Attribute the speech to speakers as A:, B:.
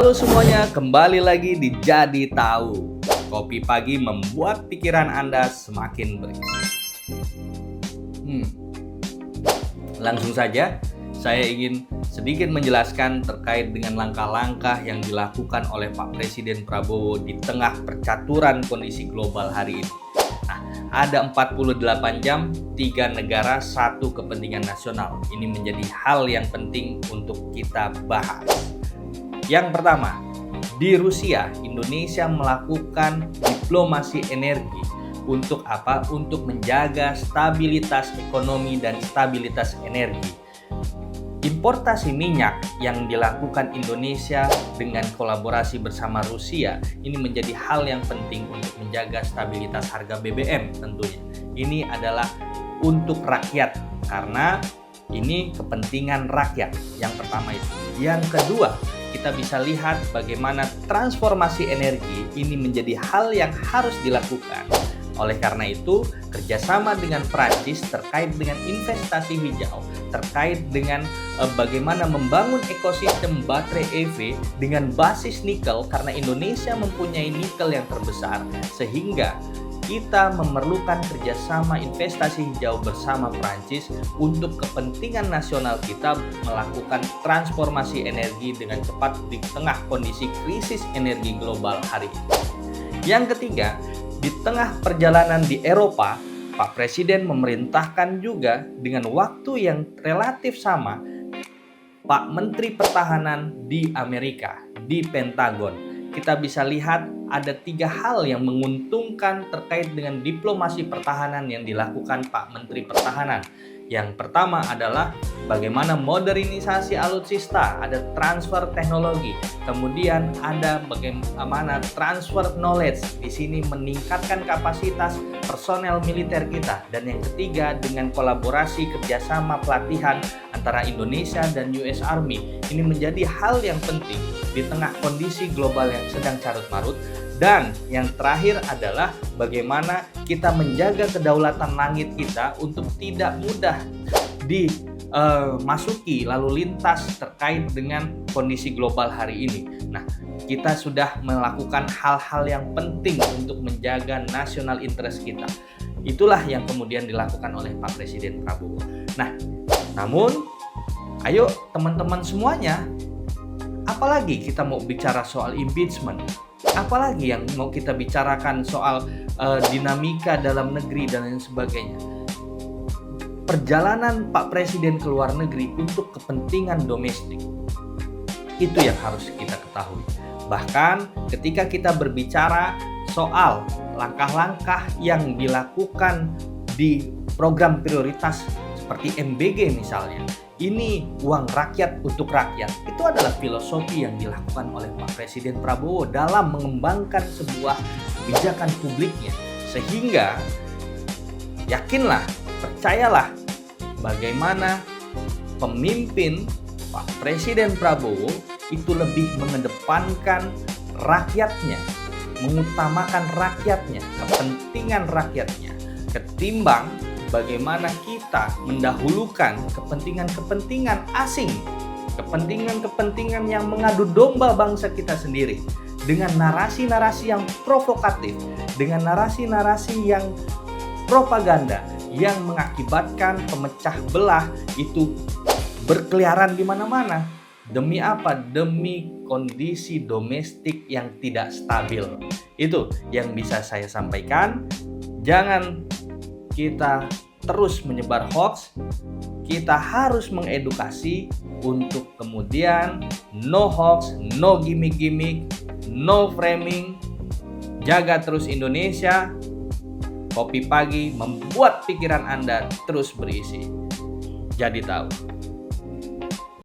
A: Halo semuanya, kembali lagi di Jadi Tahu. Kopi pagi membuat pikiran Anda semakin berisi. Langsung saja, saya ingin sedikit menjelaskan terkait dengan langkah-langkah yang dilakukan oleh Pak Presiden Prabowo di tengah percaturan kondisi global hari ini. Ada 48 jam, 3 negara, 1 kepentingan nasional. Ini menjadi hal yang penting untuk kita bahas. Yang pertama, di Rusia, Indonesia melakukan diplomasi energi. Untuk apa? Untuk menjaga stabilitas ekonomi dan stabilitas energi. Importasi minyak yang dilakukan Indonesia dengan kolaborasi bersama Rusia ini menjadi hal yang penting untuk menjaga stabilitas harga BBM tentunya. Ini adalah untuk rakyat karena ini kepentingan rakyat. Yang pertama itu. Yang kedua, kita bisa lihat bagaimana transformasi energi ini menjadi hal yang harus dilakukan. Oleh karena itu, kerjasama dengan Prancis terkait dengan investasi hijau, terkait dengan bagaimana membangun ekosistem baterai EV dengan basis nikel, karena Indonesia mempunyai nikel yang terbesar, sehingga kita memerlukan kerjasama investasi hijau bersama Prancis untuk kepentingan nasional kita melakukan transformasi energi dengan cepat di tengah kondisi krisis energi global hari ini. Yang ketiga, di tengah perjalanan di Eropa, Pak Presiden memerintahkan juga dengan waktu yang relatif sama Pak Menteri Pertahanan di Amerika, di Pentagon. Kita bisa lihat ada 3 hal yang menguntungkan terkait dengan diplomasi pertahanan yang dilakukan Pak Menteri Pertahanan. Yang pertama adalah bagaimana modernisasi alutsista, ada transfer teknologi, kemudian ada bagaimana transfer knowledge, di sini meningkatkan kapasitas personel militer kita, dan yang ketiga dengan kolaborasi kerjasama pelatihan antara Indonesia dan US Army. Ini menjadi hal yang penting di tengah kondisi global yang sedang carut-marut. Dan yang terakhir adalah bagaimana kita menjaga kedaulatan langit kita untuk tidak mudah dimasuki lalu lintas terkait dengan kondisi global hari ini. Nah, kita sudah melakukan hal-hal yang penting untuk menjaga national interest kita. Itulah yang kemudian dilakukan oleh Pak Presiden Prabowo. Nah, namun, ayo teman-teman semuanya, apalagi kita mau bicara soal impeachment, apalagi yang mau kita bicarakan soal dinamika dalam negeri dan lain sebagainya. Perjalanan Pak Presiden ke luar negeri untuk kepentingan domestik, itu yang harus kita ketahui. Bahkan ketika kita berbicara soal langkah-langkah yang dilakukan di program prioritas seperti MBG misalnya, ini uang rakyat untuk rakyat. Itu adalah filosofi yang dilakukan oleh Pak Presiden Prabowo dalam mengembangkan sebuah kebijakan publiknya. Sehingga yakinlah, percayalah bagaimana pemimpin Pak Presiden Prabowo itu lebih mengedepankan rakyatnya, mengutamakan rakyatnya, kepentingan rakyatnya, ketimbang bagaimana kita mendahulukan kepentingan-kepentingan asing, kepentingan-kepentingan yang mengadu domba bangsa kita sendiri dengan narasi-narasi yang provokatif, dengan narasi-narasi yang propaganda yang mengakibatkan pemecah belah itu berkeliaran di mana-mana. Demi apa? Demi kondisi domestik yang tidak stabil. Itu yang bisa saya sampaikan. Jangan kita terus menyebar hoax, kita harus mengedukasi untuk kemudian no hoax, no gimmick-gimmick, no framing. Jaga terus Indonesia. Kopi pagi membuat pikiran Anda terus berisi. Jadi tahu.